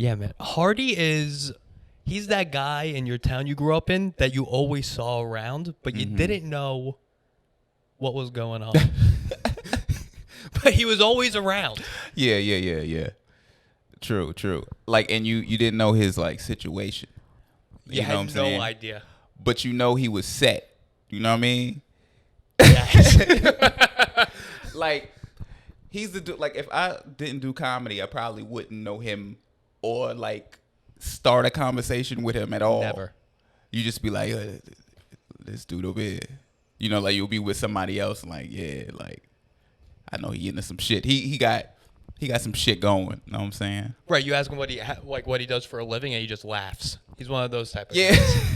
Yeah, man. Hardy he's that guy in your town you grew up in that you always saw around, but you didn't know what was going on. But he was always around. Yeah. True. Like, and you didn't know his like situation. You know what I'm had no saying? idea. But you know he was set. You know what I mean? Yes. Like, he's the dude. Like, if I didn't do comedy, I probably wouldn't know him or like start a conversation with him at all. Never. You just be like, this dude over here. You know, like you'll be with somebody else and like, yeah, like I know he into some shit. He got some shit going. You know what I'm saying? Right. You ask him what he does for a living, and he just laughs. He's one of those type of Yeah. guys.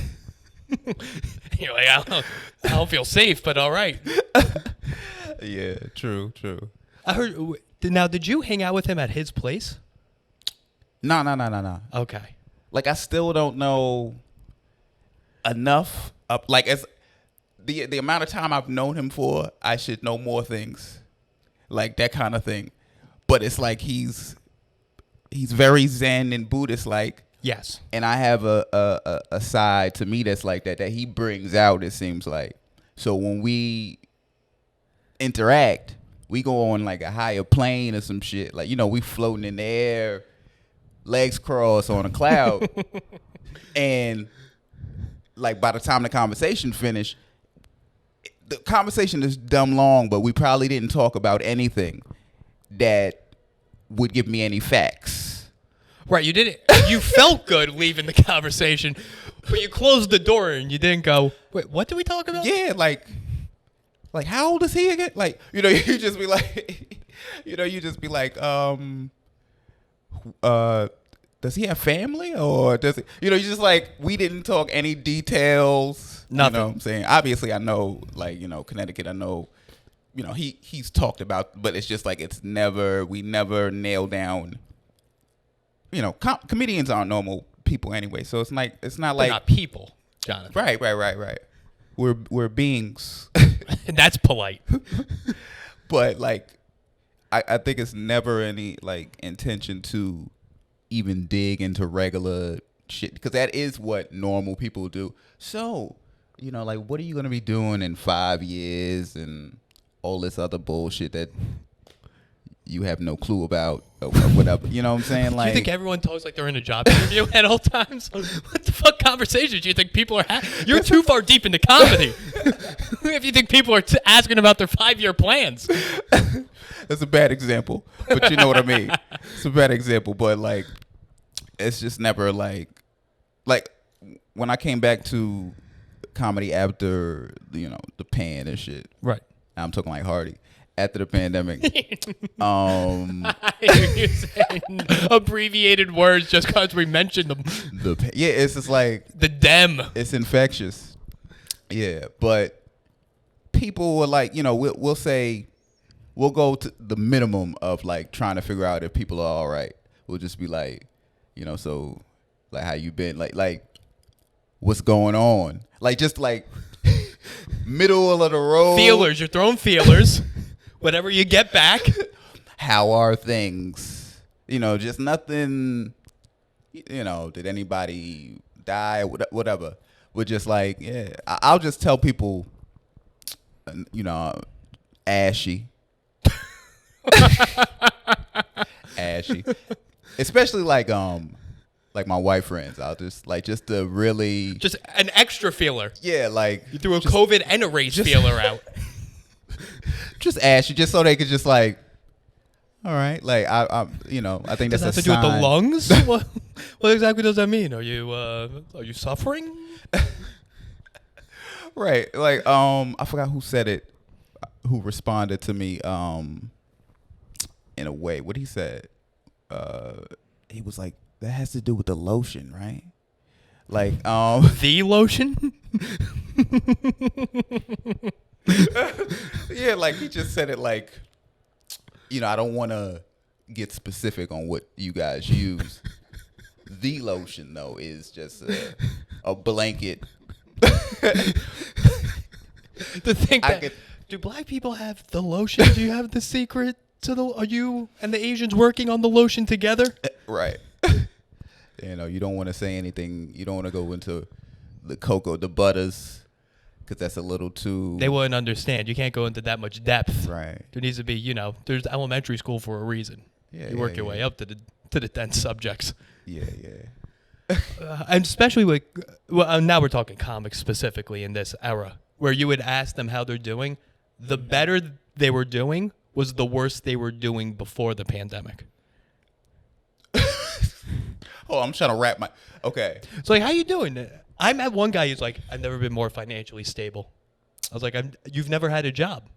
You're like, I don't feel safe, but all right. Yeah. True. I heard. Now, did you hang out with him at his place? No. Okay. Like, I still don't know enough. Like, as the amount of time I've known him for, I should know more things, like that kind of thing. But it's like he's very Zen and Buddhist like. Yes. And I have a side to me that's like that he brings out, it seems like. So when we interact, we go on like a higher plane or some shit. Like, you know, we floating in the air, legs crossed on a cloud. And like by the time the conversation finished, the conversation is dumb long, but we probably didn't talk about anything that would give me any facts. Right, you didn't. You felt good leaving the conversation, but you closed the door and you didn't go. Wait, what did we talk about? Yeah, like how old is he again? Like, you know, you just be like, does he have family or does he? You know, you just like we didn't talk any details. Nothing. You know what I'm saying? Obviously, I know, like, you know, Connecticut. I know, you know, he's talked about, but it's just like we never nailed down. You know, comedians aren't normal people anyway, so it's not They're like not people, Jonathan. Right. We're beings. And that's polite. But like, I think it's never any like intention to even dig into regular shit, because that is what normal people do. So, you know, like, what are you gonna be doing in 5 years and all this other bullshit that you have no clue about or whatever. You know what I'm saying? Like, do you think everyone talks like they're in a job interview at all times? What the fuck conversations do you think people are having? You're too far deep into comedy. If you think people are asking about their 5-year plans. That's a bad example, but you know what I mean. It's a bad example, but like, it's just never like when I came back to comedy after, you know, the pan and shit. Right. I'm talking like Hardy. After the pandemic, I hear you saying abbreviated words just because we mentioned them. Yeah, it's just like the dem. It's infectious. Yeah, but people were like, you know, we'll say we'll go to the minimum of like trying to figure out if people are all right. We'll just be like, you know, so like how you been, like what's going on, like just like middle of the road feelers. You're throwing feelers. Whatever you get back. How are things? You know, just nothing. You know, did anybody die? Whatever. We're just like, yeah. I'll just tell people, you know, ashy. Ashy. Especially like my white friends. I'll just like just to really just an extra feeler. Yeah, like you threw a COVID and a race feeler out. Just ask you, just so they could just like, all right, like I you know, I think does that's that have to do with the lungs. what exactly does that mean? Are you suffering? Right, like I forgot who said it, who responded to me in a way. What he said, he was like, that has to do with the lotion, right? Like the lotion. Yeah, like he just said it like, you know, I don't want to get specific on what you guys use. The lotion, though, is just a blanket. To think that, do black people have the lotion? Do you have the secret to the? Are you and the Asians working on the lotion together? Right. You know, you don't want to say anything. You don't want to go into the butters, because that's a little too. They wouldn't understand. You can't go into that much depth. Right. There needs to be, there's elementary school for a reason. Yeah, You work your way up to the dense subjects. Yeah, And especially with, now we're talking comics specifically in this era, where you would ask them how they're doing. The better they were doing was the worse they were doing before the pandemic. Oh, I'm trying to wrap my. Okay. It's like, how you doing? I met one guy who's like, I've never been more financially stable. I was like, you've never had a job.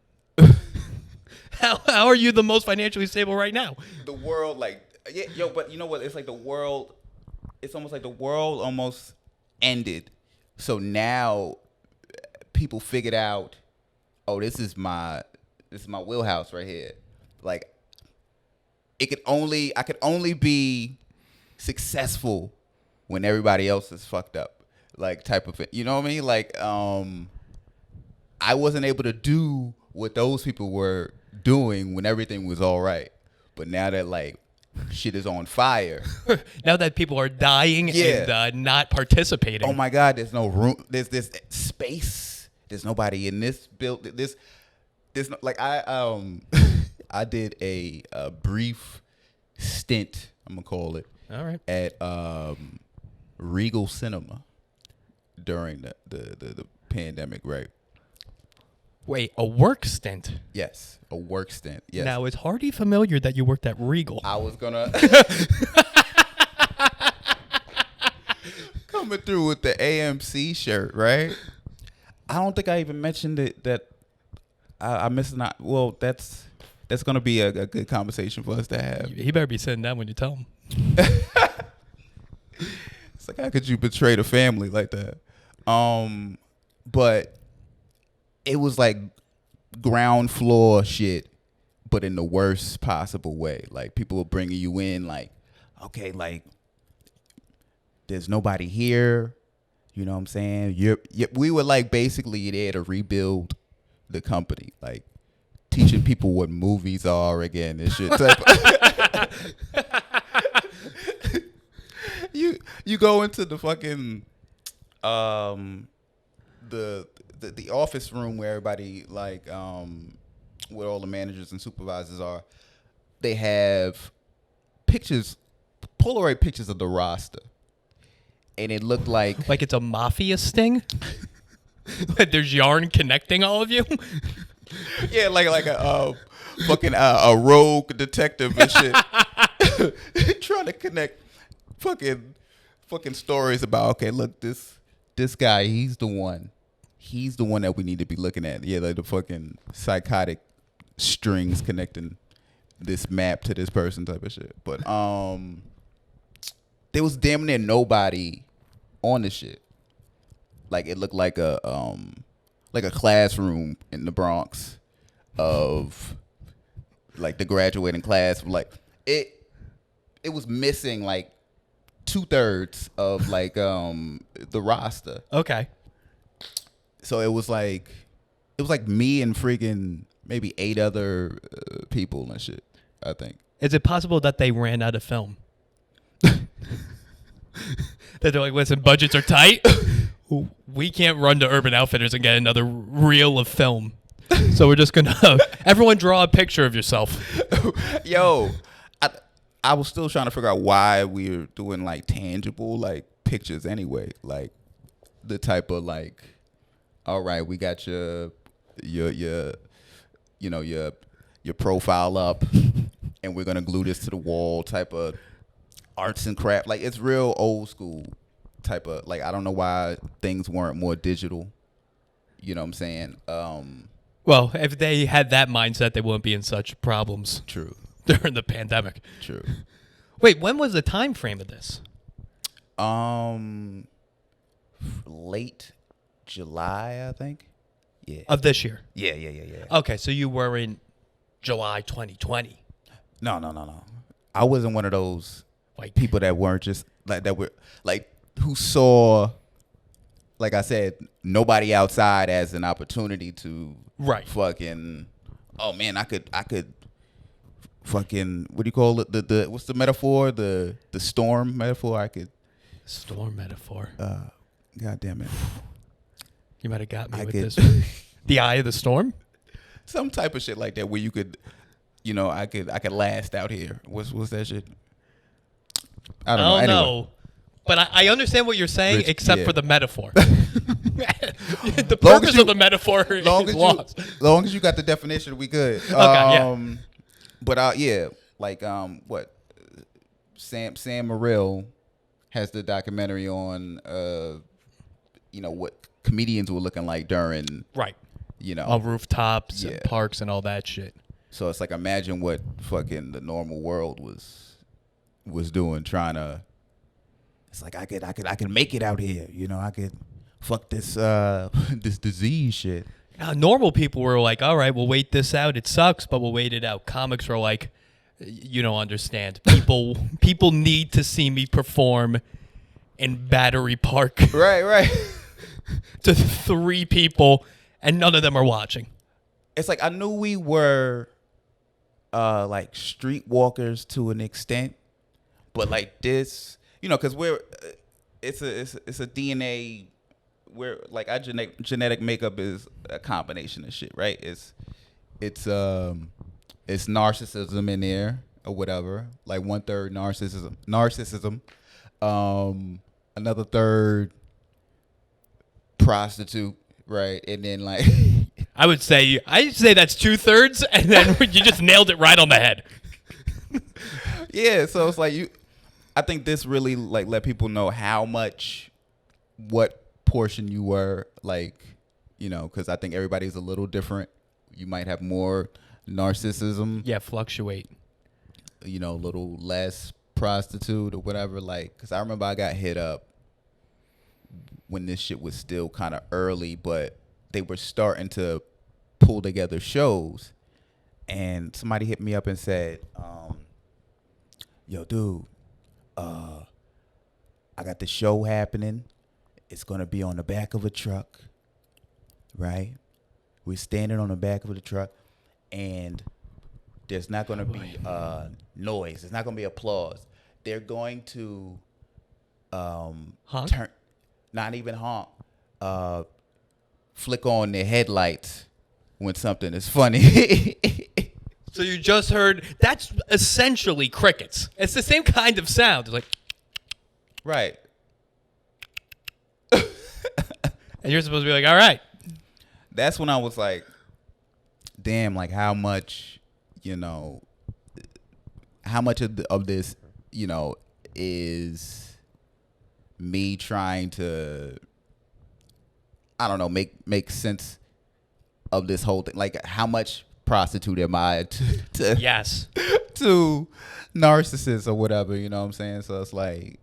How are you the most financially stable right now? The world, like, yeah, yo, but you know what? It's like the world. It's almost like the world almost ended. So now people figured out, oh, this is my wheelhouse right here. Like, I could only be successful when everybody else is fucked up, like, type of it. You know what I mean? Like, I wasn't able to do what those people were doing when everything was all right. But now that, like, shit is on fire. Now that people are dying and not participating. Oh my God, there's no room. There's this space. There's nobody in this building. There's no, like, I did a brief stint, I'm gonna call it. All right. At Regal Cinema during the pandemic, right? Wait, a work stint? Yes, a work stint. Yes. Now, it's hardly familiar that you worked at Regal. I was gonna coming through with the AMC shirt, right? I don't think I even mentioned it that I missed not. Well, that's gonna be a good conversation for us to have. He better be sitting down when you tell him. It's like, how could you betray the family like that? But it was like ground floor shit, but in the worst possible way. Like, people were bringing you in, like, okay, like, there's nobody here. You know what I'm saying? We were, like, basically there to rebuild the company, like, teaching people what movies are again and shit. You go into the fucking the office room where everybody, like, where all the managers and supervisors are. They have Polaroid pictures of the roster, and it looked like it's a mafia sting. Like there's yarn connecting all of you. Yeah, like a fucking a rogue detective and shit, trying to connect fucking stories about, okay, look, this guy, he's the one that we need to be looking at. Yeah, like the fucking psychotic strings connecting this map to this person type of shit. But there was damn near nobody on the shit. Like, it looked like a classroom in the Bronx of, like, the graduating class. Like, it was missing, like, 2/3 of, like, the roster. Okay. So it was like me and freaking maybe 8 other people and shit, I think. Is it possible that they ran out of film? That they're like, listen, budgets are tight. We can't run to Urban Outfitters and get another reel of film. So we're just going to, everyone draw a picture of yourself. Yo, I was still trying to figure out why we were doing, like, tangible, like, pictures anyway. Like, the type of, like, all right, we got your profile up, and we're going to glue this to the wall type of arts and craft. Like, it's real old school type of, like, I don't know why things weren't more digital. You know what I'm saying? Well, if they had that mindset, they wouldn't be in such problems. True. During the pandemic. True. Wait, when was the time frame of this? Late July, I think. Yeah. Of this year? Yeah. Okay, so you were in July 2020. No. I wasn't one of those, Like, people that weren't just like that were like who saw, like I said, nobody outside as an opportunity to fucking, oh man, I could fucking, what do you call it? The what's the metaphor? The storm metaphor. I could Storm metaphor. God damn it. You might have got me I with get this one. The eye of the storm? some type of shit like that where you could, I could last out here. What's that shit? I don't know. I don't Anyway. know. But I understand what you're saying, Rich, except yeah. for the metaphor. The Long as purpose you- of the metaphor is lost. Long as you got the definition, we good. yeah. But yeah, like what? Sam Morril has the documentary on what comedians were looking like during Right. you know. On rooftops Yeah. and parks and all that shit. So it's like imagine what fucking the normal world was doing, trying to. It's like I could make it out here, I could fuck this this disease shit. Normal people were like, all right, we'll wait this out. It sucks, but we'll wait it out. Comics are like, you don't understand. People need to see me perform in Battery Park Right. to 3 people, and none of them are watching. It's like I knew we were like streetwalkers to an extent, but like this, because we're it's a DNA. We're like our genetic makeup is a combination of shit, right? It's narcissism in there or whatever, like 1/3 narcissism, another third prostitute, right? And then like I'd say that's 2/3, and then you just nailed it right on the head. yeah, so it's like I think this really like let people know what portion you were, like, because I think everybody's a little different. You might have more narcissism, Yeah, fluctuate. a little less prostitute or whatever. Like, because I remember I got hit up when this shit was still kind of early, but they were starting to pull together shows, and somebody hit me up and said, yo, dude, I got the show happening. It's going to be on the back of a truck, right? We're standing on the back of the truck, and there's not going to be noise. There's not going to be applause. They're going to Honk? not even honk, flick on their headlights when something is funny. So you just heard, that's essentially crickets. It's the same kind of sound. It's like, Right. and you're supposed to be like, all right. That's when I was like, damn, like how much of this, is me trying to, I don't know, make sense of this whole thing. Like how much prostitute am I to Yes. to narcissists or whatever, you know what I'm saying? So it's like,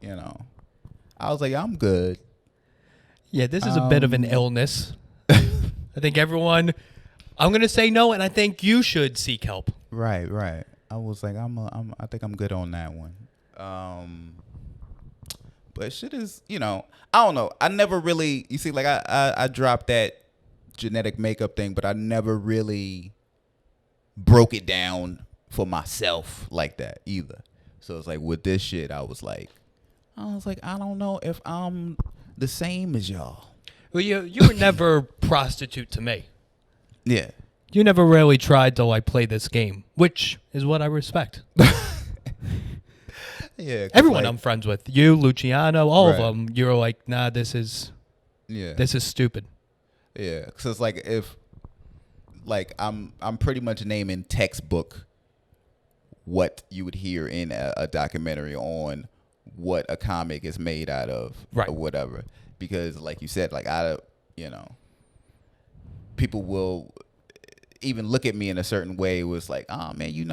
I was like, I'm good. Yeah, this is a bit of an illness. I think everyone, I'm going to say no, and I think you should seek help. Right. I was like, I think I'm good on that one. But shit is, I don't know. I never really, you see, like I dropped that genetic makeup thing, but I never really broke it down for myself like that either. So it's like with this shit, I was like, I don't know if I'm the same as y'all. Well, you were never prostitute to me. Yeah. You never really tried to like play this game, which is what I respect. Yeah. 'cause Everyone like, I'm friends with, you, Luciano, all of Right. them, you're like, nah, this is stupid. Yeah, so it's like if, like I'm pretty much naming textbook what you would hear in a documentary on what a comic is made out of, Right. or whatever. Because like you said, like people will even look at me in a certain way. It was like, oh man, you're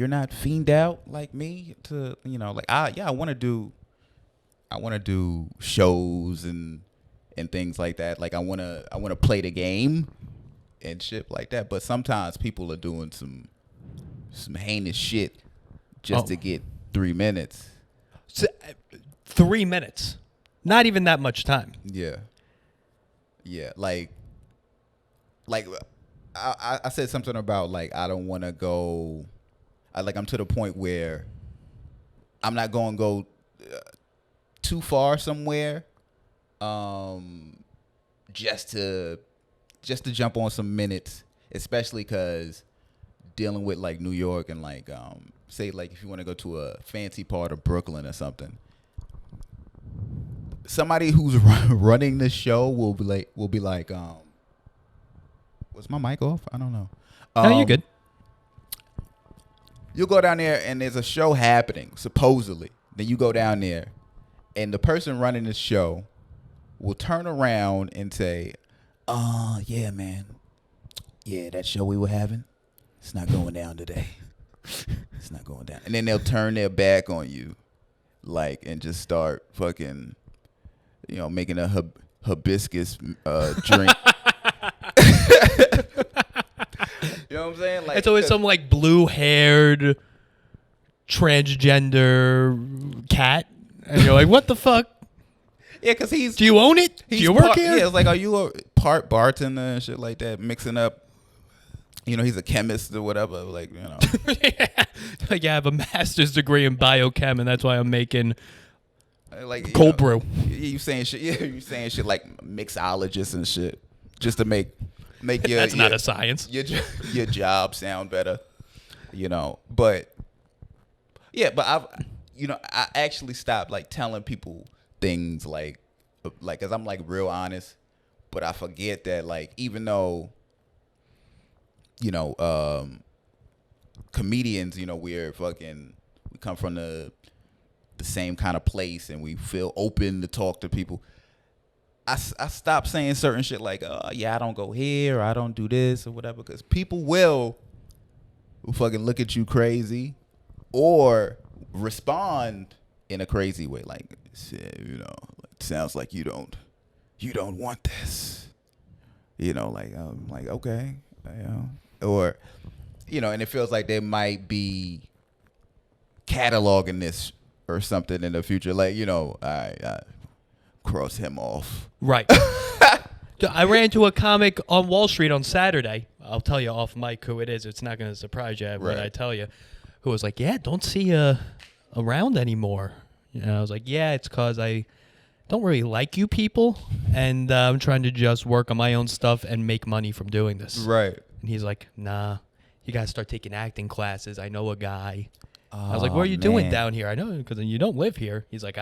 not fiend out like me to, like I want to do shows and things like that. Like I want to play the game and shit like that. But sometimes people are doing some heinous shit just to get 3 minutes. So, 3 minutes, not even that much time. Yeah. Like I said something about like I don't want to go. I'm to the point where I'm not going to go too far somewhere, just to jump on some minutes, especially because dealing with like New York and like say like if you want to go to a fancy part of Brooklyn or something, somebody who's running the show will be like was my mic off? I don't know. No, you're good. You'll go down there and there's a show happening, supposedly. Then you go down there and the person running the show will turn around and say, yeah, man. Yeah, that show we were having, it's not going down today. It's not going down. And then they'll turn their back on you, like, and just start fucking, making a hibiscus drink. You know what I'm saying? Like, it's always some like blue-haired transgender cat, and you're like, "What the fuck?" Yeah, because he's. Do you own it? Do you work here? Yeah, it's like, are you a part bartender and shit like that, mixing up? He's a chemist or whatever. Like, Yeah. Like, I have a master's degree in biochem, and that's why I'm making like cold brew. You saying shit? Yeah, you saying shit like mixologist and shit, just to make your That's not a science. Your job sound better, But yeah, but I actually stopped like telling people things like, cause I'm like real honest, but I forget that like even though, comedians, we come from the same kind of place and we feel open to talk to people. I stopped saying certain shit like, I don't go here or I don't do this or whatever, because people will fucking look at you crazy or respond in a crazy way, like, it sounds like you don't want this, like okay, or and it feels like they might be cataloging this or something in the future, like I cross him off. Right. I ran into a comic on Wall Street on Saturday. I'll tell you off mic who it is. It's not going to surprise you when I tell you. Who was like, yeah, don't see you around anymore. And I was like, yeah, it's because I don't really like you people. And I'm trying to just work on my own stuff and make money from doing this. Right. And he's like, nah, you got to start taking acting classes. I know a guy. I was like, what are you doing down here? I know, because you don't live here. He's like,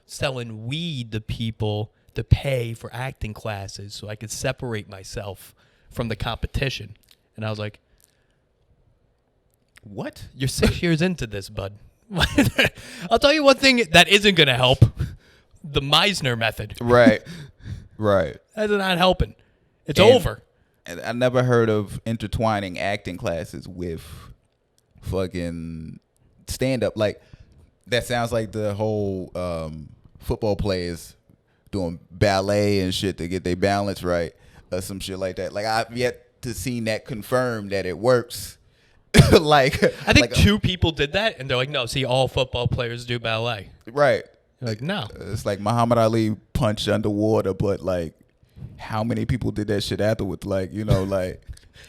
selling weed to people to pay for acting classes so I could separate myself from the competition. And I was like, what? You're 6 years into this, bud. I'll tell you one thing that isn't going to help. The Meisner method. Right. Right. That's not helping. It's over. And I never heard of intertwining acting classes with fucking stand-up. Like, that sounds like the whole football players doing ballet and shit to get their balance right or some shit like that. Like, I've yet to see that confirmed that it works. Like, I think two people did that, and they're like, no, see, all football players do ballet. Right. You're like, no. It's like Muhammad Ali punched underwater, but like, how many people did that shit afterwards? Like, like.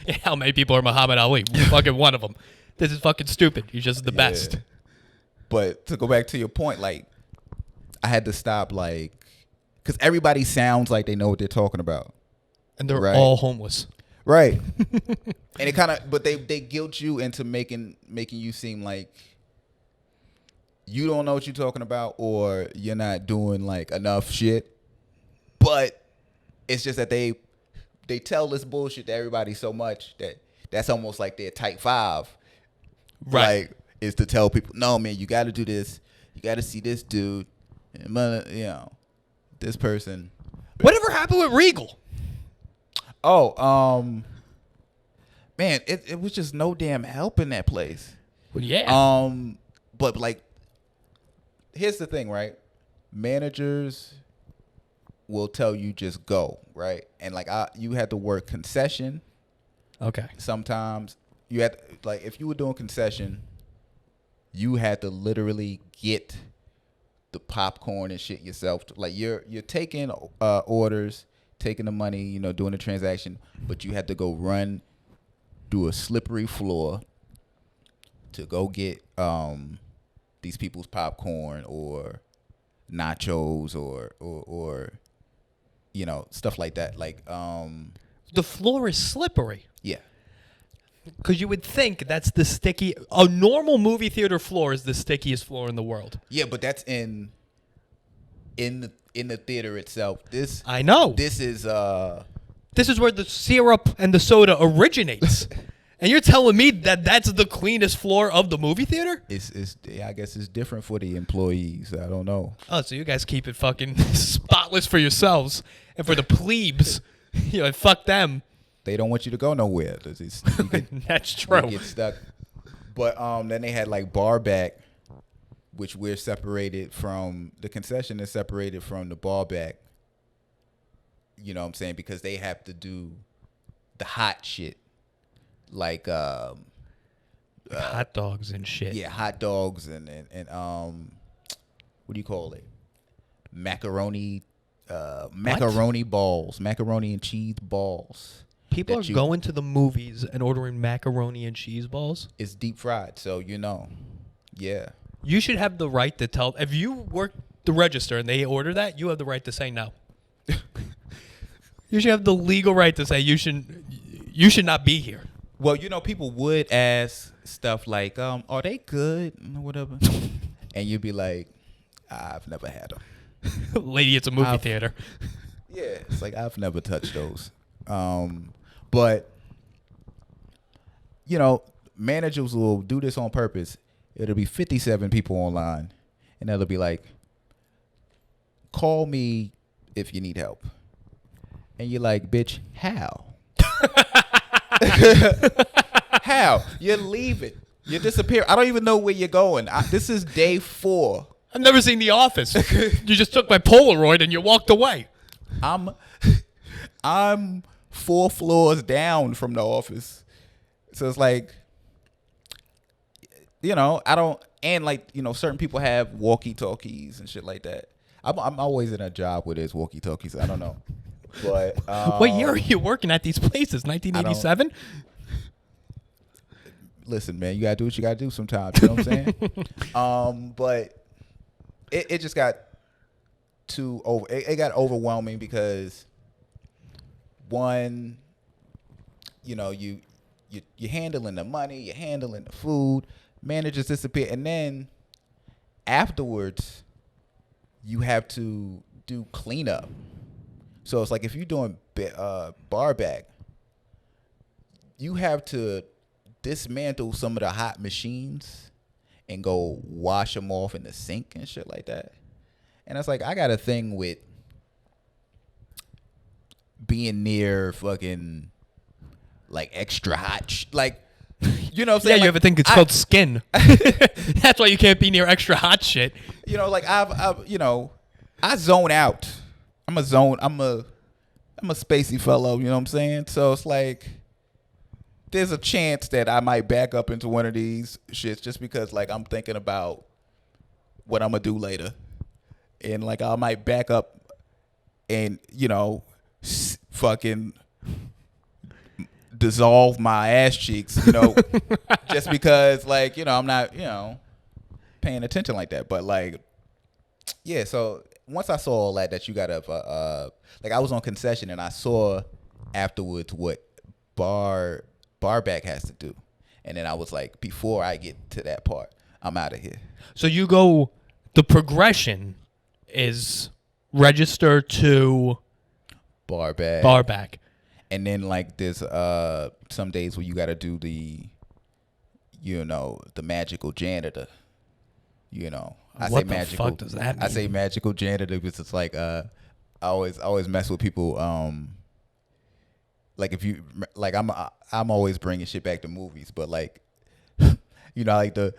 Yeah, how many people are Muhammad Ali? Fucking one of them. This is fucking stupid. You're just the best. But to go back to your point, like, I had to stop, like, because everybody sounds like they know what they're talking about. And they're all homeless. Right. And it kind of, but they guilt you into making you seem like you don't know what you're talking about or you're not doing, like, enough shit. But it's just that they tell this bullshit to everybody so much that that's almost like their type 5. Right. Like, is to tell people, no, man, you got to do this. You got to see this dude. And, this person. Whatever happened with Regal? Oh, man, it was just no damn help in that place. Well, yeah. But like, here's the thing, right? Managers will tell you just go, right? And like, you had to work concession. Okay. Sometimes you had like, if you were doing concession, you had to literally get the popcorn and shit yourself. Like, you're taking orders, taking the money, doing the transaction, but you had to go do a slippery floor to go get these people's popcorn or nachos or you know, stuff like that. Like The floor is slippery. yeah. Because you would think that's the sticky. A normal movie theater floor is the stickiest floor in the world. Yeah, but that's in the theater itself. I know. This is This is where the syrup and the soda originates. And you're telling me that that's the cleanest floor of the movie theater? it's I guess it's different for the employees. I don't know. Oh, so you guys keep it fucking spotless for yourselves. And for the plebes, you know, fuck them. They don't want you to go nowhere. You get, That's you true. get stuck. But then they had like bar back, which we're separated from. The concession is separated from the bar back. You know what I'm saying? Because they have to do the hot shit. Like hot dogs and shit. yeah, hot dogs and what do you call it? Macaroni balls, macaroni and cheese balls. People are going to the movies and ordering macaroni and cheese balls. It's deep fried, so you know. Yeah. You should have the right to tell. If you work the register and they order that, you have the right to say no. You should have the legal right to say you should not be here. Well, you know, people would ask stuff like, are they good or whatever? And you'd be like, I've never had them. Lady, it's a movie theater. Yeah, it's like I've never touched those. But you know, managers will do this on purpose. It'll be 57 people online, and it'll be like, call me if you need help. And you're like, bitch, how? How? You're leaving. You disappear. I don't even know where you're going. This is day 4. I've never seen The Office. You just took my Polaroid and you walked away. I'm 4 floors down from the office. So it's like, you know, I don't, and like, you know, certain people have walkie-talkies and shit like that. I'm always in a job where there's walkie-talkies. I don't know. But what year are you working at these places? 1987? Listen, man, you gotta do what you gotta do sometimes. You know what I'm saying? But it just got too over. It got overwhelming because one, you know, you're handling the money, you're handling the food, managers disappear, and then afterwards you have to do cleanup. So it's like if you're doing bar back, you have to dismantle some of the hot machines and go wash them off in the sink and shit like that. And it's like, I got a thing with being near fucking like extra hot, like, you know what I'm saying? Yeah, you have a thing. It's called skin. That's why you can't be near extra hot shit. You know, like I've you know, I zone out. I'm a spacey fellow, you know what I'm saying? So it's like there's a chance that I might back up into one of these shits just because like I'm thinking about what I'm gonna do later. And like I might back up and, you know, fucking dissolve my ass cheeks, you know, just because like, you know, I'm not, you know, paying attention like that. But like, yeah, so once I saw all that you gotta like I was on concession and I saw afterwards what bar back has to do, and then I was like, before I get to that part, I'm out of here. So you go, the progression is register to bar back, and then like there's some days where you gotta do the, you know, the magical janitor, you know. What the fuck does that mean? I say magical janitor because it's like I always mess with people. Like if you like I'm always bringing shit back to movies, but like, you know, like the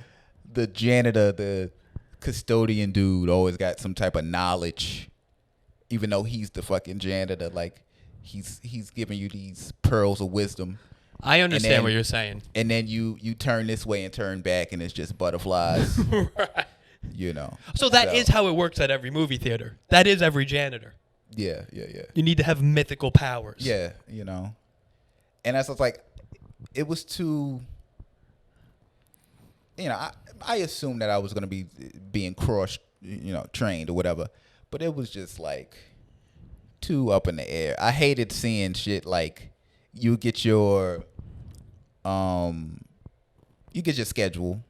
janitor, the custodian dude always got some type of knowledge, even though he's the fucking janitor. Like he's giving you these pearls of wisdom. I understand what you're saying. And then you turn this way and turn back, and it's just butterflies. Right. You know. So that is how it works at every movie theater. That is every janitor. Yeah. You need to have mythical powers. Yeah, you know. And that's like, it was too, you know, I assumed that I was going to be being trained or whatever. But it was just like too up in the air. I hated seeing shit like you get your schedule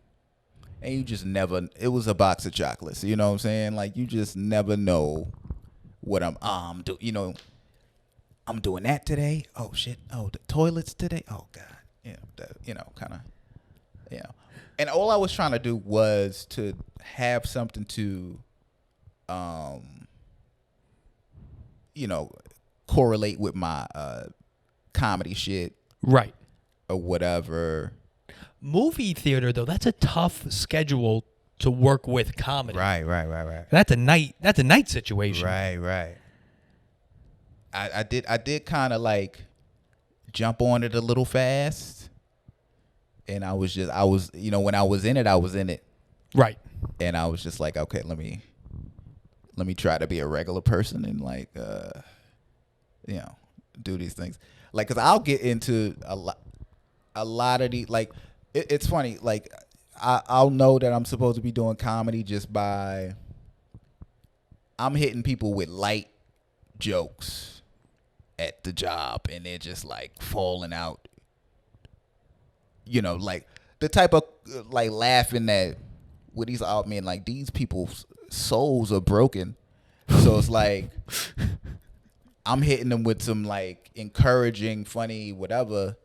and you just never, it was a box of chocolates, you know what I'm saying? Like you just never know what I'm doing that today. Oh shit. Oh, the toilets today. Oh god. Kind of, and all I was trying to do was to have something to correlate with my comedy shit Right. or whatever. Movie theater though, that's a tough schedule to work with comedy. Right. That's a night situation. Right. I did kind of like jump on it a little fast, and I was when I was in it, Right. and I was just like, okay, let me try to be a regular person and like do these things, like, because I'll get into a lot of the, like, it's funny, like I'll know that I'm supposed to be doing comedy just by I'm hitting people with light jokes at the job and they're just like falling out, like the type of like laughing that with these out men, like these people's souls are broken. So it's like I'm hitting them with some like encouraging, funny, whatever.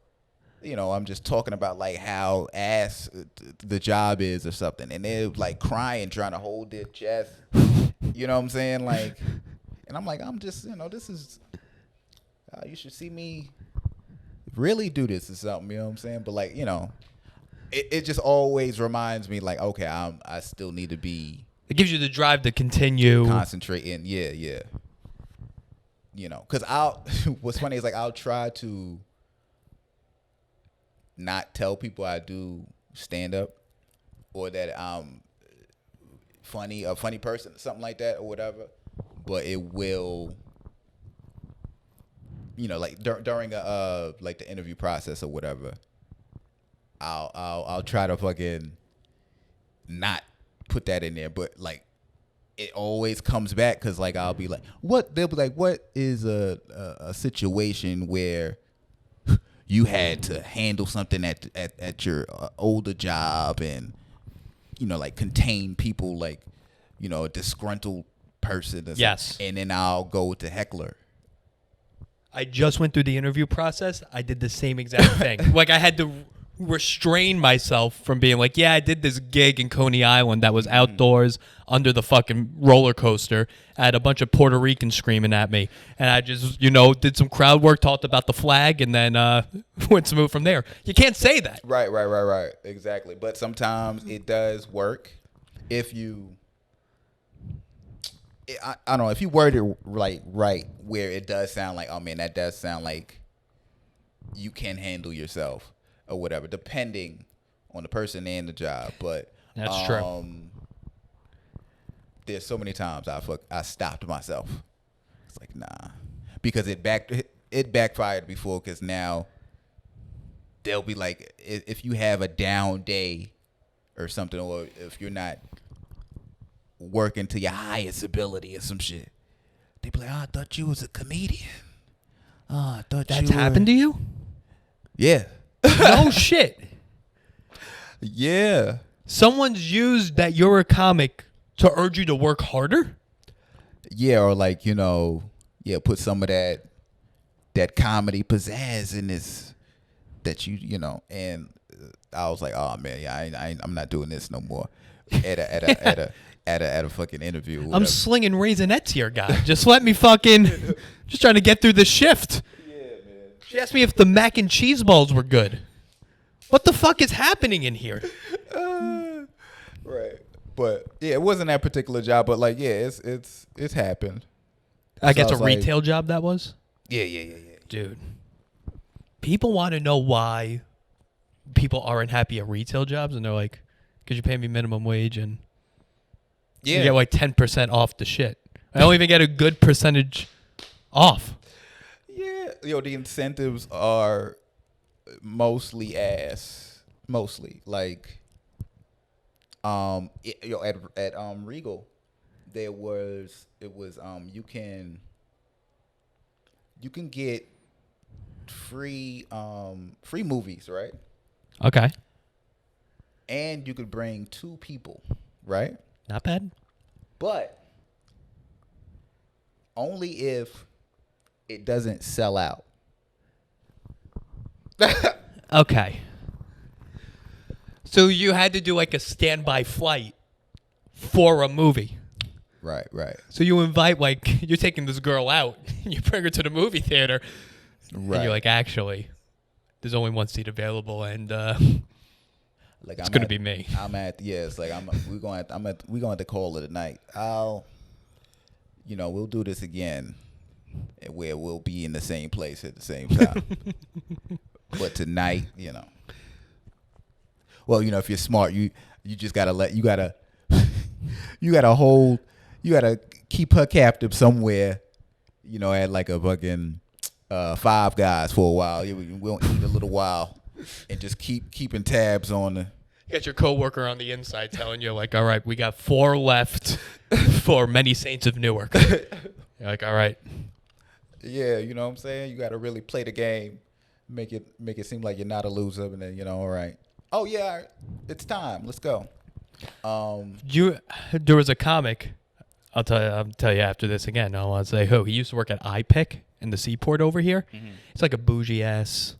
I'm just talking about like how ass the job is or something, and they're like crying, trying to hold their chest. You know what I'm saying? Like, and I'm like, I'm just, this is, you should see me really do this or something. You know what I'm saying? But like, it just always reminds me like, okay, I still need to be. It gives you the drive to continue concentrating. Yeah. Because what's funny is like I'll try to not tell people I do stand up or that I'm a funny person, something like that or whatever. But it will, like during like the interview process or whatever, I'll try to fucking not put that in there, but like it always comes back because like I'll be like, they'll be like, what is a situation where you had to handle something at your older job and like contain people, like a disgruntled person or Yes. and then I'll go to heckler. I just went through the interview process. I did the same exact thing. Like I had to restrain myself from being like, yeah, I did this gig in Coney Island that was outdoors under the fucking roller coaster. I had a bunch of Puerto Ricans screaming at me. And I just, did some crowd work, talked about the flag, and then went to move from there. You can't say that. Right. Exactly. But sometimes it does work if you, I don't know, if you word it like right, where it does sound like, oh man, that does sound like you can handle yourself or whatever, depending on the person and the job. But that's true. There's so many times I stopped myself. It's like, nah, because it backfired before. Because now they'll be like, if you have a down day or something, or if you're not working to your highest ability or some shit, they be like, oh, I thought you was a comedian. Oh, I thought that's happened to you? Yeah. No shit. Yeah. Someone's used that you're a comic to urge you to work harder? Yeah, or like, put some of that comedy pizzazz in this, that and I was like, oh man, yeah, I'm not doing this no more. At a fucking interview. I'm slinging Raisinets here, guy. Just let me fucking, just trying to get through the shift. Yeah, man. She asked me if the mac and cheese balls were good. What the fuck is happening in here? Right. But yeah, it wasn't that particular job, but like, yeah, it's happened. I guess a retail job that was? Yeah. Dude. People want to know why people aren't happy at retail jobs, and they're like, because you pay me minimum wage and you get like 10% off the shit. I don't even get a good percentage off. Yeah. The incentives are mostly ass. Mostly. Like, at Regal, it was you can get free movies, right? Okay. And you could bring 2 people, right? Not bad. But only if it doesn't sell out. Okay. So you had to do like a standby flight for a movie. Right. So you invite, like, you're taking this girl out, you bring her to the movie theater, Right. and you're like, actually, there's only one seat available, and Like it's gonna be me. I'm at it's like we're going to call it a night. We'll do this again, where we'll be in the same place at the same time. But tonight, well, if you're smart, you just you gotta keep her captive somewhere, at like a fucking Five Guys for a while. We'll eat a little while and just keeping tabs on the. You got your coworker on the inside telling you, like, all right, we got 4 left for Many Saints of Newark. You're like, all right. Yeah, you know what I'm saying? You got to really play the game, make it seem like you're not a loser, and then, all right. Oh, yeah, it's time. Let's go. There was a comic. I'll tell you after this again. I don't want to say who. He used to work at iPic in the Seaport over here. Mm-hmm. It's like a bougie-ass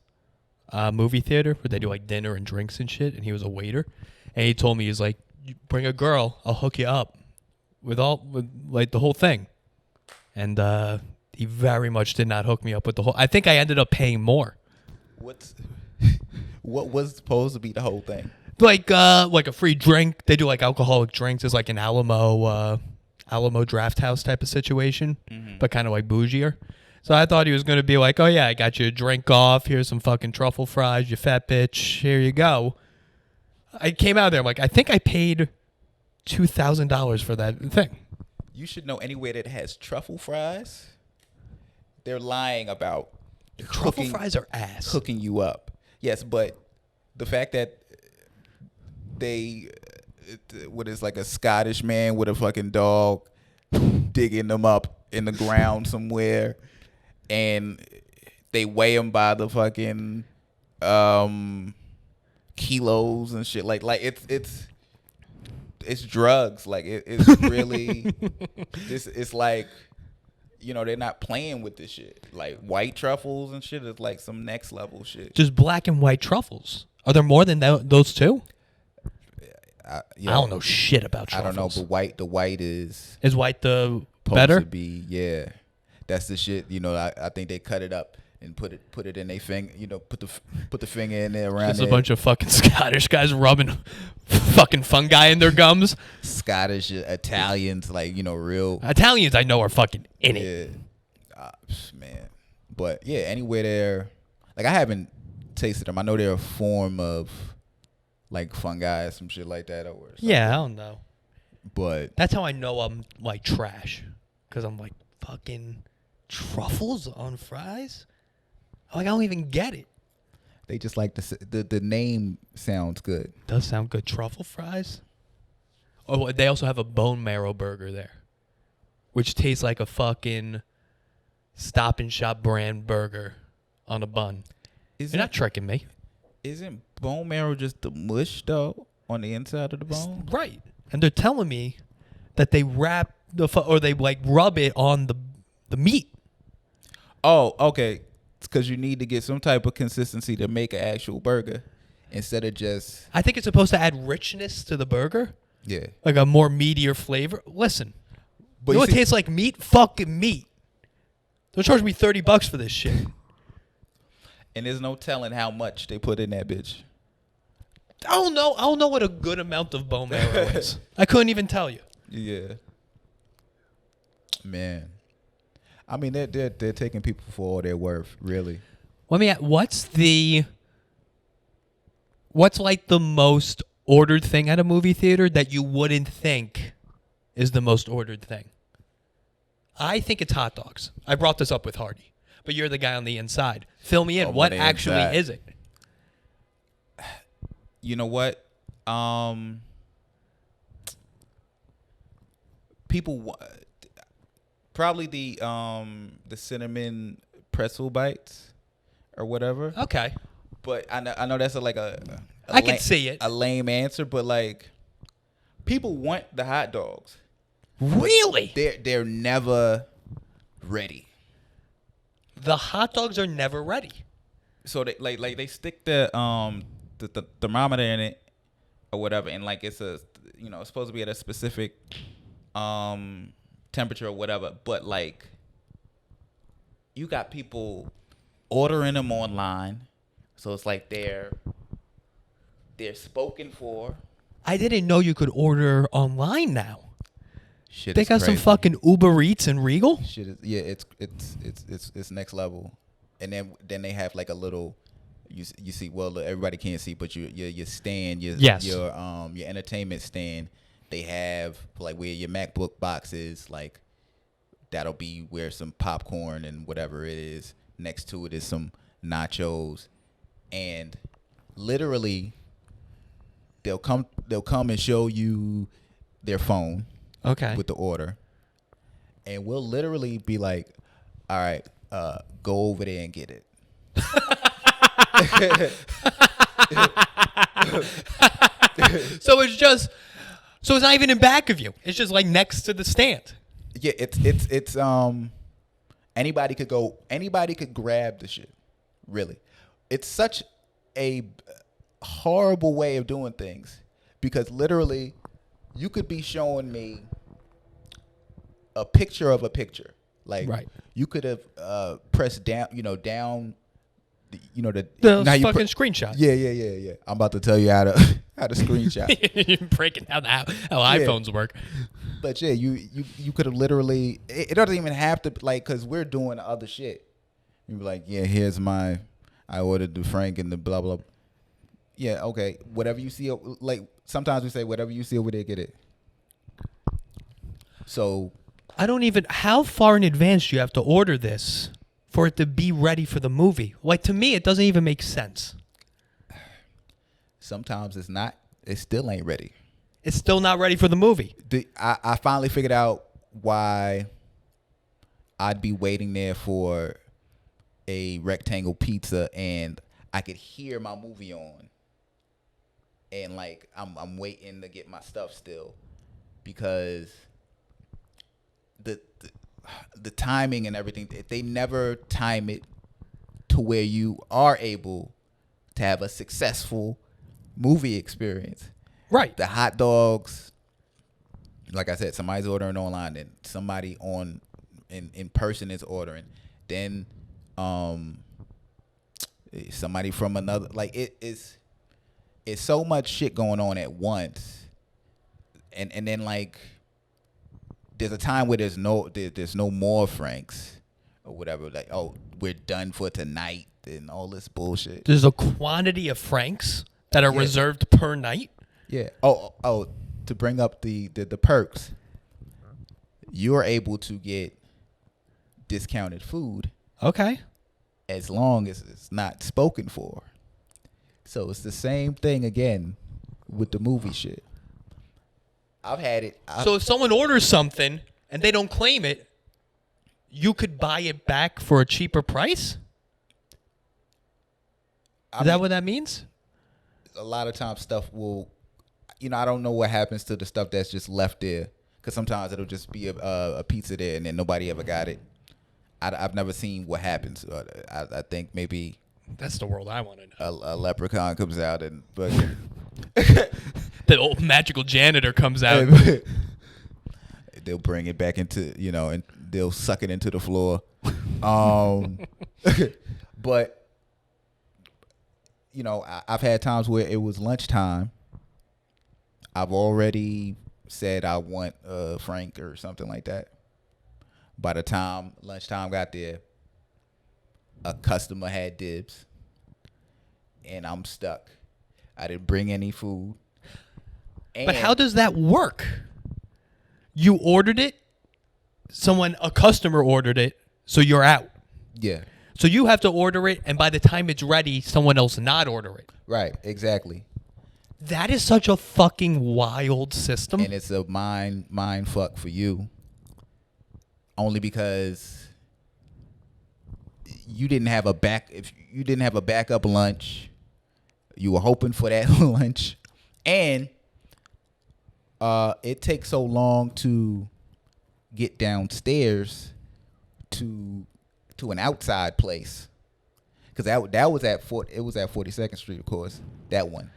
movie theater where they do like dinner and drinks and shit, and he was a waiter, and he told me, he's like, you bring a girl, I'll hook you up with like the whole thing. And he very much did not hook me up with the whole. I think I ended up paying more. What was supposed to be the whole thing? Like a free drink. They do like alcoholic drinks. It's like an Alamo Draft House type of situation, but kind of like bougier. So I thought he was going to be like, oh, yeah, I got you a drink off. Here's some fucking truffle fries, you fat bitch. Here you go. I came out there. I'm like, I think I paid $2,000 for that thing. You should know anywhere that has truffle fries, they're lying about truffle fries are ass. Hooking you up. Yes, but the fact that what is like a Scottish man with a fucking dog digging them up in the ground somewhere, and they weigh them by the fucking kilos and shit. Like it's drugs. Like it's really it's like, they're not playing with this shit. Like white truffles and shit is like some next level shit. Just black and white truffles. Are there more than those two? I don't know shit about truffles. I don't know, but the white is white the supposed better to be. Yeah, that's the shit. I think they cut it up and put it in their finger. Put the finger in there around. Just a bunch of fucking Scottish guys rubbing fucking fungi in their gums. Scottish, Italians, like real Italians I know are fucking in it. Man. But yeah, anywhere there, like I haven't tasted them. I know they're a form of like fungi or some shit like that or something. Yeah, I don't know. But that's how I know I'm like trash, because I'm like, fucking truffles on fries. Like, I don't even get it. They just like the name sounds good. Does sound good. Truffle fries. Oh, they also have a bone marrow burger there, which tastes like a fucking Stop and Shop brand burger on a bun. You're not tricking me. Isn't bone marrow just the mush though on the inside of the bone? Right. And they're telling me that they wrap or they like rub it on the meat. Oh, okay. It's because you need to get some type of consistency to make an actual burger instead of just. I think it's supposed to add richness to the burger. Yeah. Like a more meatier flavor. Listen, but you know what tastes like meat? Fucking meat. Don't charge me $30 for this shit. And there's no telling how much they put in that bitch. I don't know what a good amount of bone marrow is. I couldn't even tell you. Yeah. Man. I mean, they're taking people for all they're worth, really. Let me ask, what's like the most ordered thing at a movie theater that you wouldn't think is the most ordered thing? I think it's hot dogs. I brought this up with Hardy, but you're the guy on the inside. Fill me in. What actually is it? You know what? people probably the cinnamon pretzel bites or whatever. Okay. But I know that's I can see it. a lame answer, but like people want the hot dogs. Really? They're never ready. The hot dogs are never ready. So they they stick the thermometer in it or whatever, and like it's it's supposed to be at a specific temperature or whatever, but like you got people ordering them online, so it's like they're spoken for. I didn't know you could order online now. Shit, They is got some crazy. fucking Uber Eats and Regal. Shit is, yeah, it's next level. And then they have like a little you see, well, everybody can't see, but your stand, your entertainment stand, they have like where your MacBook box is, like that'll be where some popcorn and whatever it is. Next to it is some nachos, and literally they'll come and show you their phone Okay. with the order, and we'll literally be like, all right, go over there and get it. So it's not even in back of you. It's just like next to the stand. Yeah, it's anybody could grab the shit. Really, it's such a horrible way of doing things, because literally you could be showing me a picture of a picture. Like, Right. you could have pressed down, down, the The you fucking screenshot. Yeah. I'm about to tell you how to screenshot. You're breaking down how iPhones work. But yeah, you could have literally. It doesn't even have to, like, because we're doing other shit. You'd be like, yeah, here's I ordered the Frank and the blah blah. Yeah, okay. Whatever you see, like sometimes we say whatever you see over there, get it. So I don't even. How far in advance do you have to order this for it to be ready for the movie? Like, to me, it doesn't even make sense. sometimes it's not. It still ain't ready. It's still not ready for the movie. I finally figured out why I'd be waiting there for a rectangle pizza and I could hear my movie on, and like I'm waiting to get my stuff still, because the timing and everything, they never time it to where you are able to have a successful movie experience. Right. The hot dogs, like I said, somebody's ordering online, then somebody in person is ordering, then somebody from another, like it's so much shit going on at once, and then like there's a time where there's no more Franks or whatever, like, oh, we're done for tonight and all this bullshit. There's a quantity of Franks that are reserved per night. Yeah. Oh, to bring up the perks, you're able to get discounted food Okay. as long as it's not spoken for. So it's the same thing again with the movie shit. I've had it. So if someone orders something and they don't claim it, you could buy it back for a cheaper price? Is that what that means? A lot of times stuff will, I don't know what happens to the stuff that's just left there, because sometimes it'll just be a pizza there and then nobody ever got it. I've never seen what happens. I think maybe That's the world I want to know. a leprechaun comes out and but The old magical janitor comes out. they'll bring it back into, and they'll suck it into the floor. But I've had times where it was lunchtime. I've already said I want Frank or something like that. By the time lunchtime got there, a customer had dibs, and I'm stuck. I didn't bring any food. But how does that work? You ordered it, a customer ordered it, so you're out. Yeah. So you have to order it, and by the time it's ready, someone else not order it. Right, exactly. That is such a fucking wild system. And it's a mind fuck for you. Only because you didn't have a backup lunch. You were hoping for that lunch. And it takes so long to get downstairs to an outside place. Cuz that was at 42nd Street, of course. That one.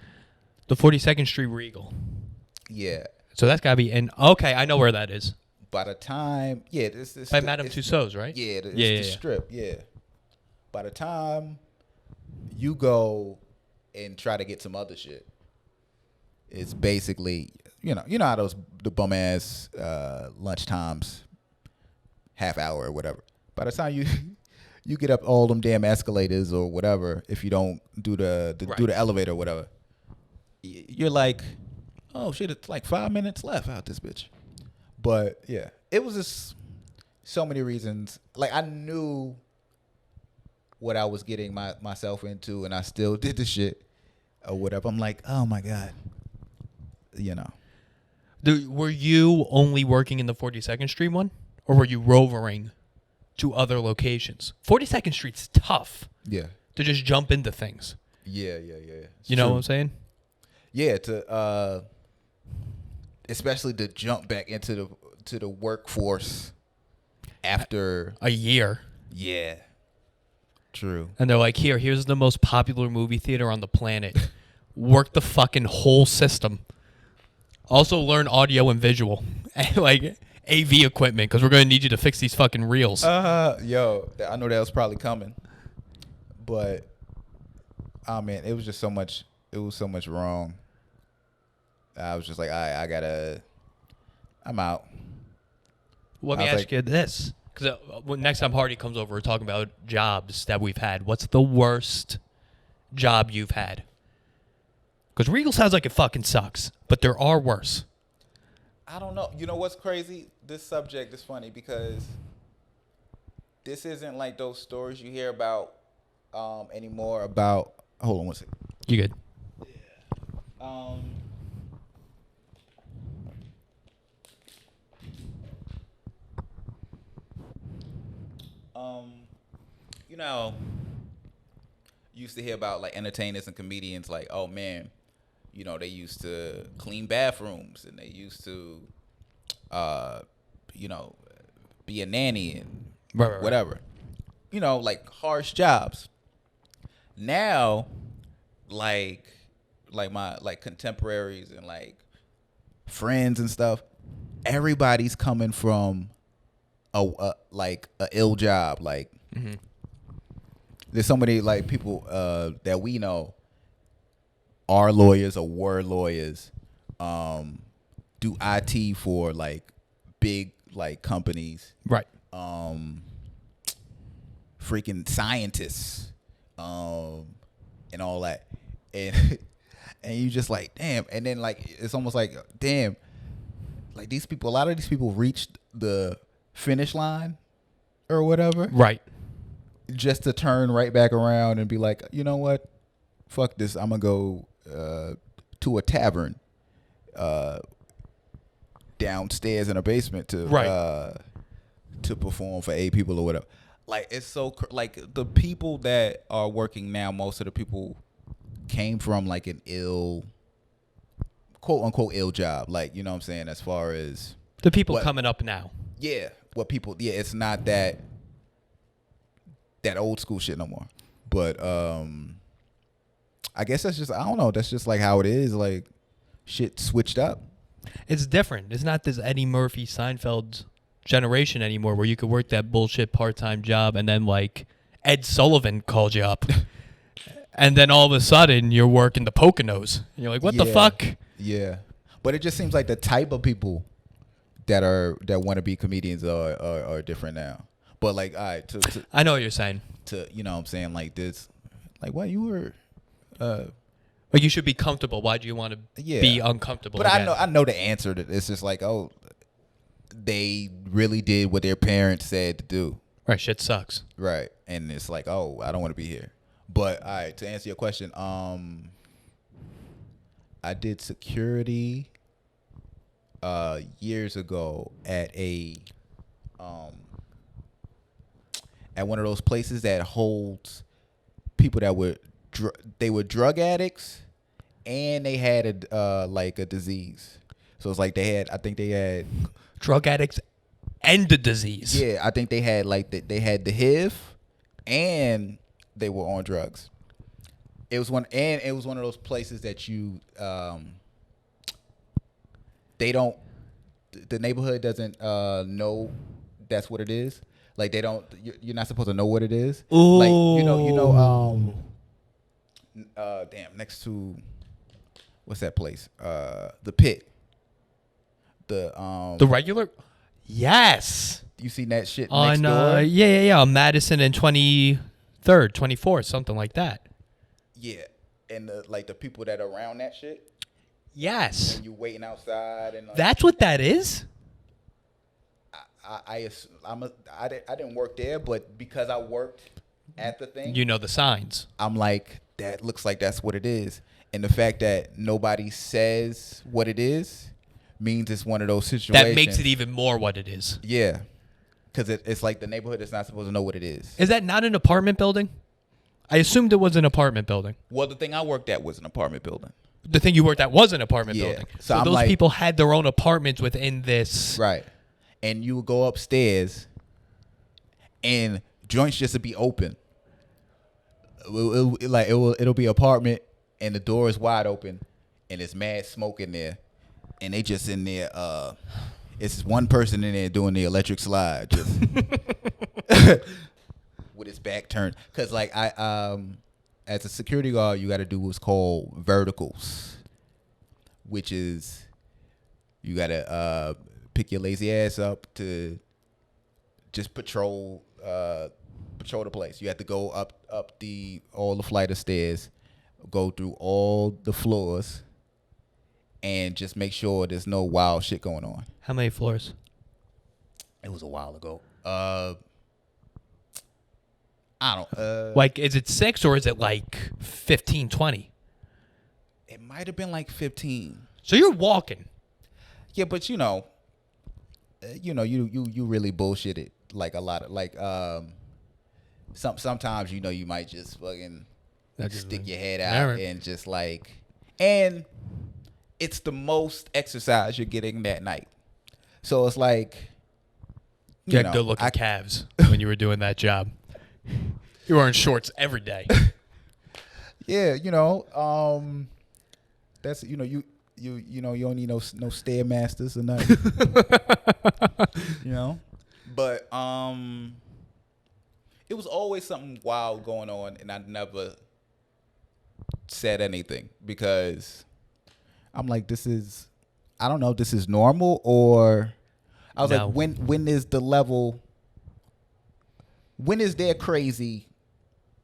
The 42nd Street Regal. Yeah. So that's gotta be in. Okay, I know where that is. By the time, this By Madame Tussauds, right? Yeah, the strip. Yeah. By the time you go and try to get some other shit, it's basically you know how the bum ass lunch times, half hour or whatever. By the time you get up all them damn escalators or whatever, if you don't do the elevator or whatever, you're like, oh shit, it's like 5 minutes left out this bitch. But yeah, it was just so many reasons. Like I knew what I was getting myself into, and I still did the shit or whatever. I'm like, oh my god, Were you only working in the 42nd Street one, or were you rovering to other locations? 42nd Street's tough. Yeah. To just jump into things. Yeah. You know what I'm saying? Yeah, especially to jump back into the workforce after a year. Yeah. True. And they're like, here's the most popular movie theater on the planet. Work the fucking whole system. Also learn audio and visual. Like AV equipment, because we're going to need you to fix these fucking reels. Yo, I know that was probably coming. But, oh man, it was just so much wrong. I was just like, I'm out. Let me ask you this. Because next time Hardy comes over, we're talking about jobs that we've had. What's the worst job you've had? Because Regal sounds like it fucking sucks, but there are worse. I don't know. You know what's crazy? This subject is funny because this isn't like those stories you hear about anymore about... Hold on one second. You good? Yeah. You know, you used to hear about like entertainers and comedians like, oh man, they used to clean bathrooms and they used to, be a nanny and whatever. Like harsh jobs. Now, like my contemporaries and like friends and stuff, everybody's coming from a ill job. Like there's so many like people that we know are lawyers or were lawyers, do IT for like big like companies, right? Freaking scientists, and all that, and you just like damn, and then like it's almost like damn, like a lot of these people reached the finish line or whatever, right? Just to turn right back around and be like, you know what, fuck this, I'm gonna go to a tavern downstairs in a basement to perform for 8 people or whatever. Like it's so like the people that are working now, most of the people came from like an ill, quote unquote ill job, like, you know what I'm saying, as far as the people coming up now. Yeah, it's not that old school shit no more. But I guess that's just, I don't know, that's just like how it is. Like shit switched up. It's different. It's not this Eddie Murphy, Seinfeld generation anymore where you could work that bullshit part-time job and then like Ed Sullivan called you up and then all of a sudden you're working the Poconos. And you're like, what the fuck? Yeah. But it just seems like the type of people that want to be comedians are different now. But like, all right, I know what you're saying. You know what I'm saying, like this, like what you were like you should be comfortable. Why do you want to be uncomfortable? But again? I know the answer to this. It's just like, oh, they really did what their parents said to do. Right, shit sucks. Right. And it's like, oh, I don't want to be here. But all right, to answer your question, I did security years ago at um at one of those places that holds people that were they were drug addicts and they had a like a disease. So it's like I think they had Drug addicts and the disease. yeah, I think they had like they had the HIV and they were on drugs. It was one of those places that you the neighborhood doesn't know that's what it is. Like they don't you're not supposed to know what it is. Ooh. Like damn, next to what's that place? The Pit. The regular? Yes. You seen that shit On next door? yeah, on Madison and 23rd, 24th, something like that. Yeah. And the people that are around that shit. Yes. And you waiting outside and That's what that is? I didn't work there, but because I worked at the thing, You know the signs. I'm like, that looks like that's what it is. And the fact that nobody says what it is means it's one of those situations. That makes it even more what it is. Yeah. Because it's like the neighborhood is not supposed to know what it is. Is that not an apartment building? I assumed it was an apartment building. Well, the thing I worked at was an apartment building. The thing you worked at was an apartment Yeah. building. So So I'm those like- people had their own apartments within this. Right. And you would go upstairs and joints just to be open. It'll be apartment and the door is wide open and it's mad smoke in there. And they just in there, it's one person in there doing the electric slide just with his back turned. Cause like as a security guard, you gotta do what's called verticals, which is you gotta pick your lazy ass up to just patrol the place. You have to go up all the flight of stairs, go through all the floors, and just make sure there's no wild shit going on. How many floors? It was a while ago. I don't. Like, is it 6 or is it like 15, 20? It might have been like 15. So you're walking. Yeah, but you really bullshit it like a lot of like sometimes you might just fucking stick your head out Alright. and just like, and it's the most exercise you're getting that night. So it's like You had good looking calves when you were doing that job. You were in shorts every day. Yeah, that's you don't need no stairmasters or nothing. But it was always something wild going on, and I never said anything because I'm like, I don't know if this is normal, or I was No. like, when is the level? When is their crazy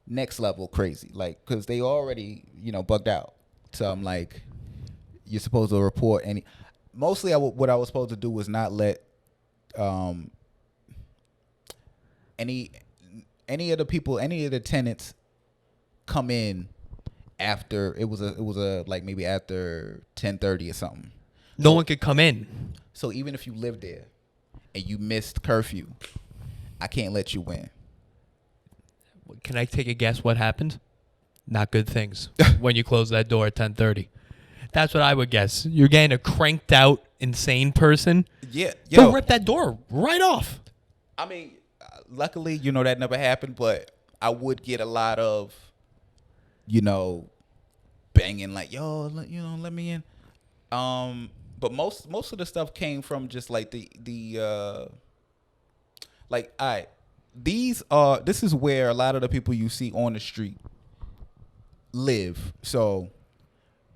next level crazy? Like, because they already bugged out. So I'm like, you're supposed to report any. Mostly, what I was supposed to do was not let any of the tenants come in after it was a like maybe after 10:30 or something. No one could come in. So even if you lived there and you missed curfew, I can't let you in. Can I take a guess what happened? Not good things when you close that door at 10:30. That's what I would guess. You're getting a cranked out, insane person. Yeah, They'll rip that door right off. I mean, luckily, that never happened, but I would get a lot of, banging like, yo, let me in. But most of the stuff came from just like the like, this is where a lot of the people you see on the street live. So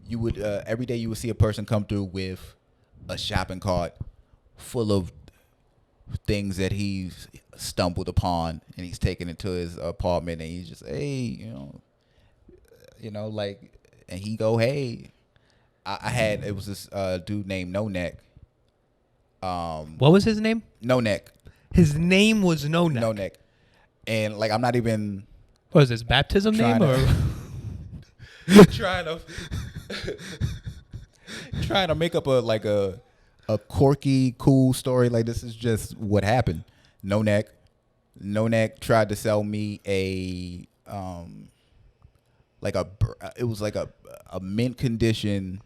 you would every day you would see a person come through with a shopping cart full of things that he's stumbled upon, and he's taken it to his apartment, and he's just, hey, like, and he go, hey, it was this dude named No Neck. What was his name? No Neck. His name was No Neck. No Neck. And like, I'm not even What was his baptism Trying name? to- Or trying to trying to make up a quirky, cool story. Like this is just what happened. No Neck tried to sell me a it was like a mint condition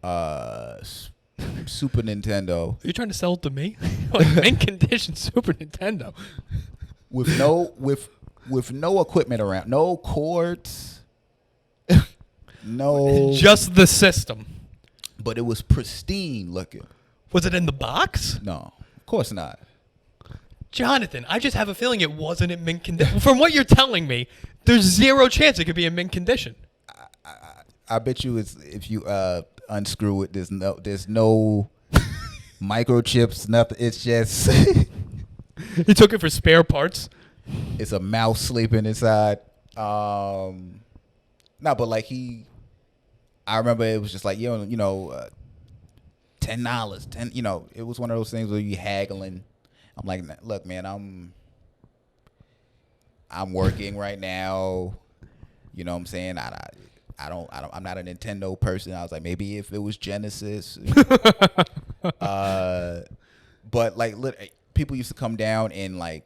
Super Nintendo. Are you trying to sell it to me? Like mint condition Super Nintendo. With no equipment around, no cords, no. Just the system. But it was pristine looking. Was it in the box? No, of course not. Jonathan, I just have a feeling it wasn't in mint condition. From what you're telling me, there's zero chance it could be in mint condition. I bet you it's if you unscrew it, there's no microchips, nothing. It's just He took it for spare parts. it's a mouse sleeping inside. No, but like I remember it was just like $10, $10. It was one of those things where you haggling. I'm like, look, man, I'm working right now. You know what I'm saying? I'm not a Nintendo person. I was like, maybe if it was Genesis. But like, people used to come down and like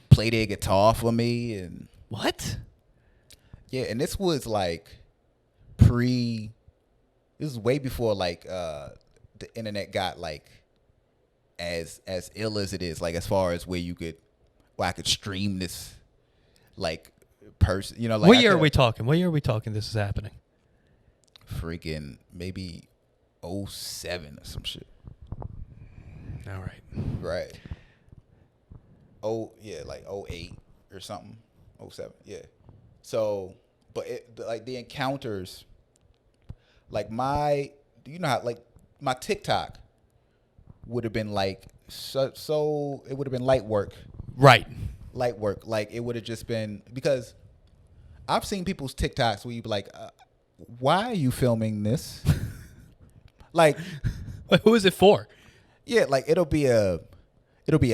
play their guitar for me and What? yeah, and this was like this is way before like the internet got like as ill as it is, like as far as where I could stream this like person, like What year are we talking? What year are we talking this is happening? freaking maybe 07 or some shit. All right. Right. Oh yeah, like 08 or something. 07, yeah. So, but like the encounters, like my TikTok would have been like so it would have been light work. Right. Like it would have just been because I've seen people's TikToks where you be like, why are you filming this? Like, Who is it for? yeah, like it'll be a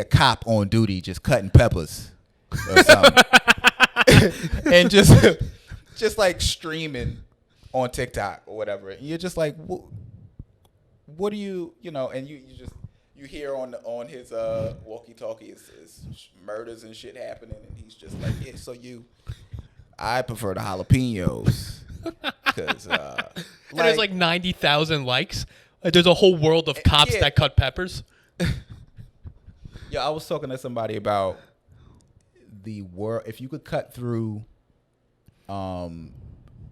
cop on duty just cutting peppers or something, and just like streaming on TikTok or whatever. And you're just like, what do you and you hear on his walkie-talkie is murders and shit happening, and he's just like, yeah, so I prefer the jalapenos because And there's like 90,000 likes. Like there's a whole world of cops that cut peppers. Yeah, I was talking to somebody about the world. If you could cut through all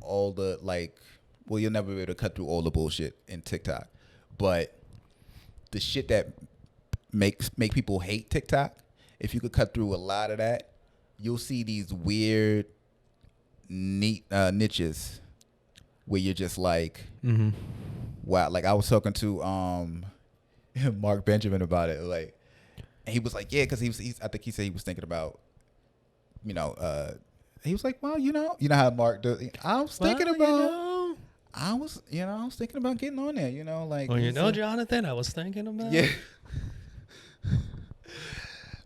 the you'll never be able to cut through all the bullshit in TikTok, but the shit that make people hate TikTok, if you could cut through a lot of that, you'll see these weird neat niches where you're just like, wow. Like I was talking to Mark Benjamin about it, like, and he was like, yeah, because I think he said he was thinking about, he was like, well, you know how Mark does. I was thinking about, I was thinking about getting on there, like. Well, Jonathan, I was thinking about. Yeah.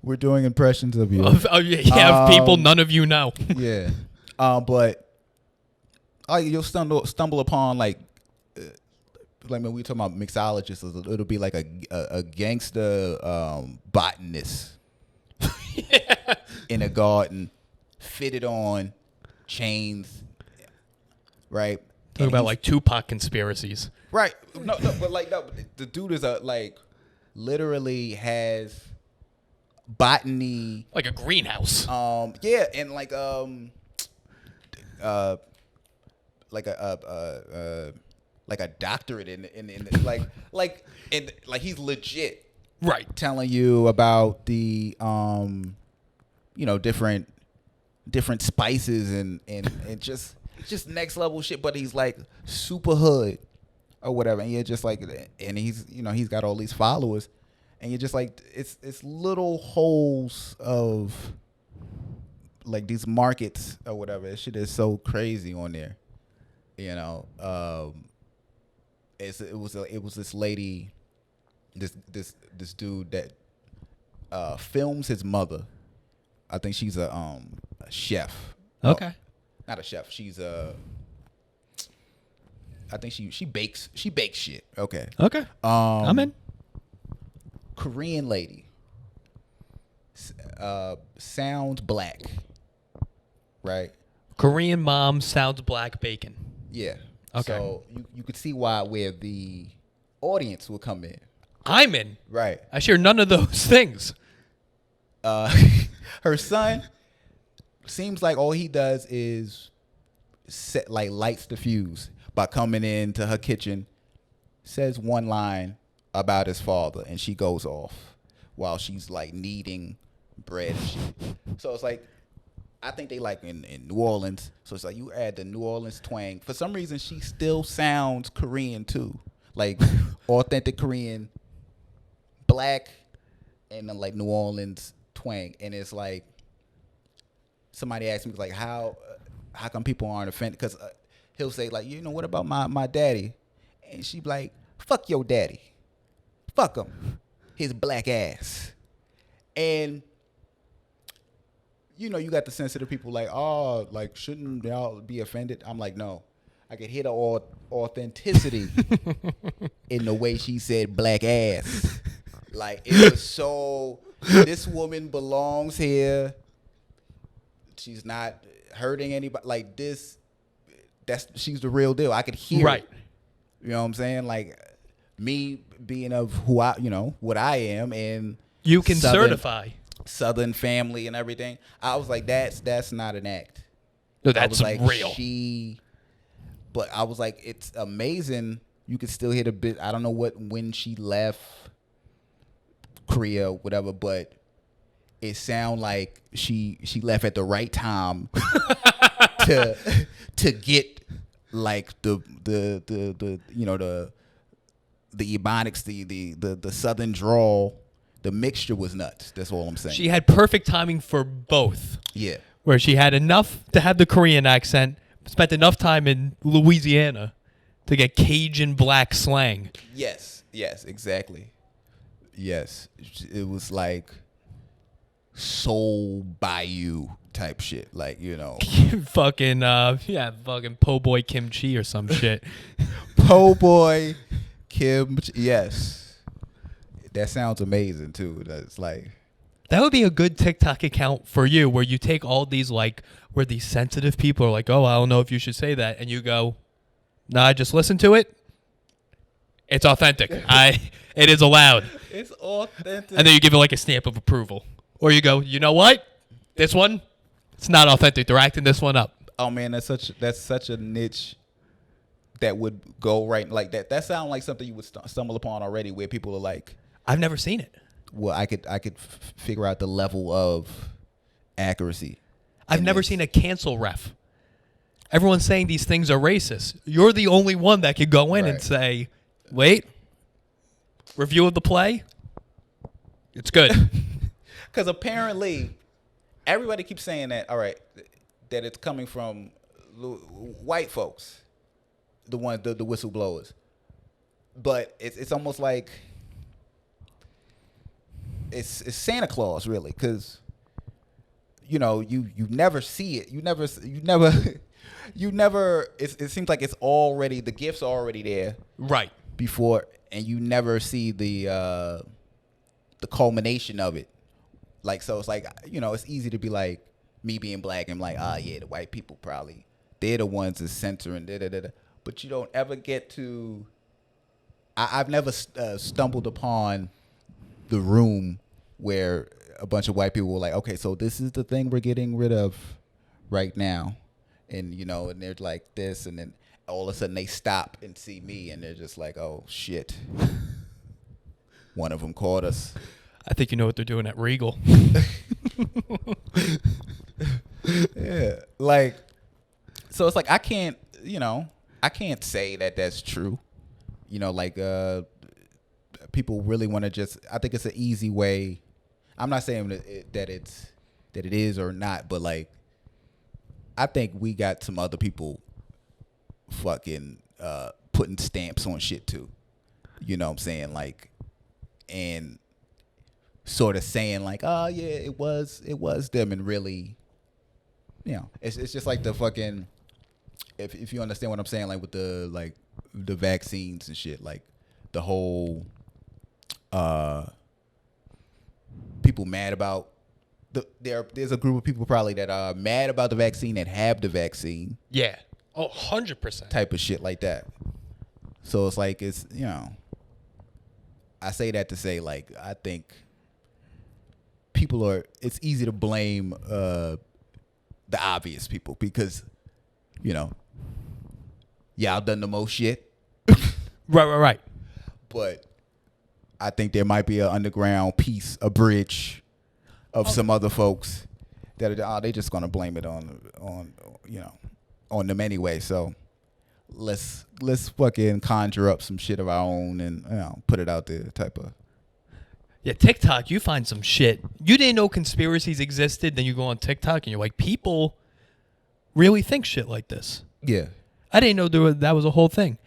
We're doing impressions of you. Of people none of you know. Yeah. But you'll stumble upon like when we talk about mixologists, it'll be like a gangster botanist in a garden, fitted on chains, right? Talk about like Tupac conspiracies. Right. No, but the dude is literally has botany, like a greenhouse. Yeah, and like a doctorate in he's legit, right, telling you about the different spices and just next level shit, but he's like super hood or whatever, and you're just like, and he's got all these followers, and you're just like, it's little holes of like these markets or whatever. That shit is so crazy on there, It was this lady, this dude that films his mother. I think she's a chef. Okay. No, not a chef. She's I think she bakes shit. Okay. Okay. I'm in. Korean lady. Sounds black. Right? Korean mom sounds black bacon. Yeah. Okay. So you could see where the audience will come in. I'm in. Right. I share none of those things. Her son seems like all he does is lights the fuse by coming into her kitchen, says one line about his father, and she goes off while she's like kneading bread and shit. So it's like, I think they like in New Orleans. So it's like you add the New Orleans twang. For some reason, she still sounds Korean too, like authentic Korean, black, and then like New Orleans twang. And it's like somebody asked me like, how come people aren't offended? Because he'll say like, what about my daddy? And she be like, fuck your daddy, fuck him, his black ass. And you got the sensitive people like, oh, like, shouldn't y'all be offended? I'm like, no. I could hear the authenticity in the way she said black ass. Like, it was so, this woman belongs here. She's not hurting anybody. Like, she's the real deal. I could hear it. You know what I'm saying? Like, me being of who what I am, and you can certify Southern family and everything. I was like, that's not an act. No, that's like, real. But I was like, it's amazing. You could still hear the bit. I don't know when she left Korea, whatever, but it sound like she left at the right time to get like the ebonics, the Southern drawl. The mixture was nuts. That's all I'm saying. She had perfect timing for both. Yeah. Where she had enough to have the Korean accent, spent enough time in Louisiana to get Cajun black slang. Yes, exactly. Yes. It was like Soul Bayou type shit. Like, fucking po' boy kimchi or some shit. Po' boy kimchi. Yes. That sounds amazing too. That's like, that would be a good TikTok account for you, where you take all these where these sensitive people are like, oh, I don't know if you should say that, and you go, nah, just listen to it. It's authentic. It is allowed. It's authentic. And then you give it like a stamp of approval, or you go, you know what? This one, it's not authentic. They're acting this one up. Oh man, that's such a niche that would go right like that. That sounds like something you would stumble upon already, where people are like, I've never seen it. Well, I could figure out the level of accuracy. I've never seen a cancel ref. Everyone's saying these things are racist. You're the only one that could go in and say, wait, review of the play? It's good. Because apparently, everybody keeps saying that, all right, that it's coming from white folks, the whistleblowers. But it's almost like it's Santa Claus, really, because you never see it. You never. It seems like it's already, the gifts are already there, right, before, and you never see the culmination of it. Like, so it's like, it's easy to be like, me being black, and like, yeah, the white people probably, they're the ones that's censoring, but you don't ever get to. I've never stumbled upon the room where a bunch of white people were like, okay, so this is the thing we're getting rid of right now. And, and they're like this, and then all of a sudden they stop and see me, and they're just like, oh, shit. One of them caught us. I think you know what they're doing at Regal. Yeah. Like, so it's like, I can't say that that's true. Like, people really want to just, I think it's an easy way. I'm not saying that it is or not, but like, I think we got some other people fucking putting stamps on shit too. You know what I'm saying? Like, and sort of saying like, oh yeah, it was them, and really, it's just like the fucking, if you understand what I'm saying, like with the vaccines and shit, like the whole people mad about there's a group of people probably that are mad about the vaccine that have the vaccine. Yeah. Oh, 100%. Type of shit like that. So it's like it's I say that to say like I think it's easy to blame the obvious people because y'all done the most shit. Right. But I think there might be an underground piece, a bridge of some other folks that they just gonna blame it on them anyway. So let's fucking conjure up some shit of our own and put it out there type of. Yeah, TikTok, you find some shit. You didn't know conspiracies existed, then you go on TikTok and you're like, people really think shit like this. Yeah. I didn't know that was a whole thing.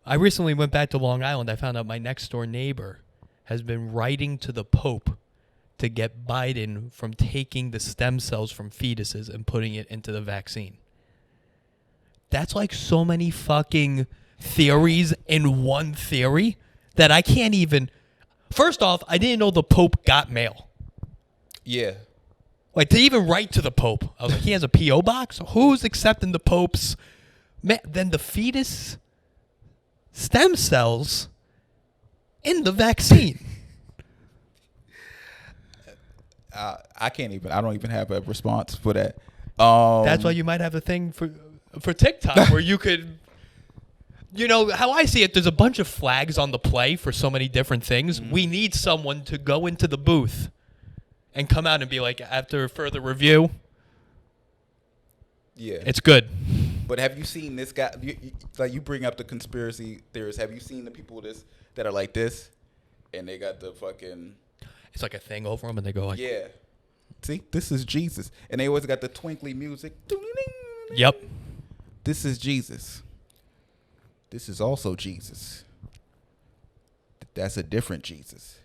I recently went back to Long Island. I found out my next door neighbor has been writing to the Pope to get Biden from taking the stem cells from fetuses and putting it into the vaccine. That's like so many fucking theories in one theory that I can't even... First off, I didn't know the Pope got mail. Yeah. Like, to even write to the Pope. I was like, he has a P.O. box? Who's accepting the Pope's... Then the fetus stem cells in the vaccine. I don't even have a response for that. That's why you might have a thing for TikTok where you could... how I see it, there's a bunch of flags on the play for so many different things. Mm-hmm. We need someone to go into the booth and come out and be like, after further review, yeah, it's good. But have you seen this guy? You bring up the conspiracy theorists. Have you seen the people that are like this, and they got the fucking? It's like a thing over them, and they go like, yeah. See, this is Jesus, and they always got the twinkly music. Yep. This is Jesus. This is also Jesus. That's a different Jesus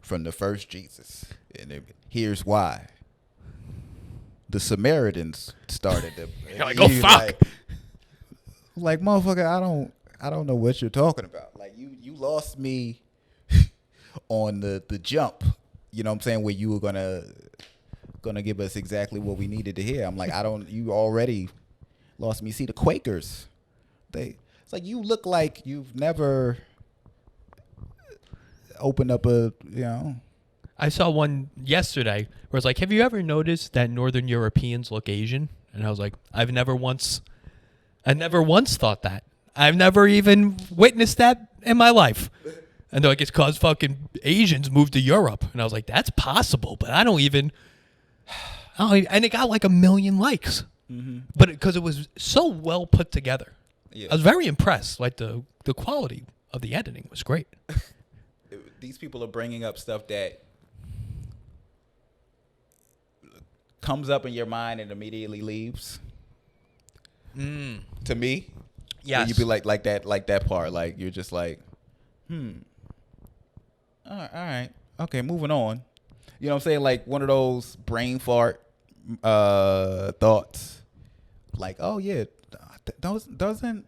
from the first Jesus. And here's why. The Samaritans started them. You're like, oh, fuck. Like, motherfucker, I don't know what you're talking about. Like, you lost me on the jump. You know what I'm saying? Where you were gonna give us exactly what we needed to hear. I'm like, you already lost me. See, the Quakers, it's like you look like you've never opened up I saw one yesterday where it's like, have you ever noticed that Northern Europeans look Asian? And I was like, I never once thought that. I've never even witnessed that in my life. And they're like, it's because fucking Asians moved to Europe. And I was like, that's possible, but I don't even, and it got like 1 million likes. Mm-hmm. But because it was so well put together. Yeah. I was very impressed. Like the quality of the editing was great. These people are bringing up stuff that comes up in your mind and immediately leaves. To me, yes. You'd be like that part. Like you're just like, all right, okay, moving on. You know what I'm saying? Like one of those brain fart thoughts. Like, oh yeah, doesn't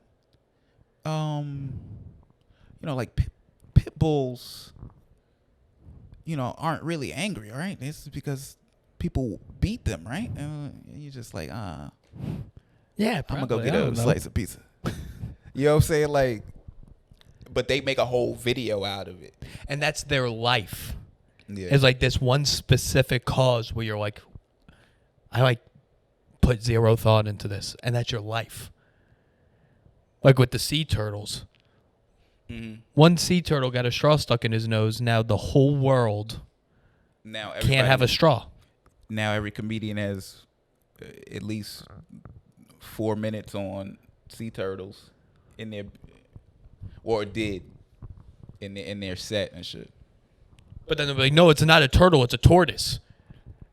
like pit bulls, aren't really angry, right? It's because people beat them, right? And you're just like, yeah, I'm gonna go get a slice of pizza. You know what I'm saying? Like, but they make a whole video out of it, and that's their life. Yeah, it's like this one specific cause where you're like, I put zero thought into this, and that's your life. Like with the sea turtles. Mm-hmm. One sea turtle got a straw stuck in his nose. Now the whole world can't have a straw. Now every comedian has at least 4 minutes on sea turtles in their, or did in their set and shit. But then they'll be like, no, it's not a turtle, it's a tortoise.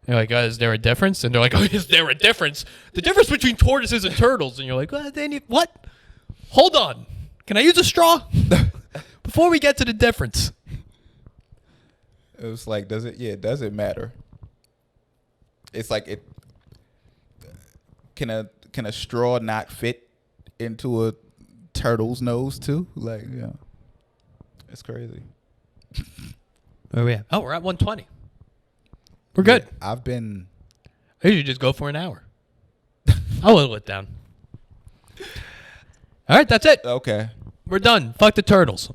And you're like, is there a difference? And they're like, oh, is there a difference? The difference between tortoises and turtles. And you're like, what? Hold on. Can I use a straw? Before we get to the difference. It was like, does it matter? It's like can a straw not fit into a turtle's nose too. Like, yeah, it's crazy. Where are we at? Oh, we're at 120. We're good. I've been. I usually just go for an hour. I'll whittle it down. All right, that's it. Okay. We're done. Fuck the turtles.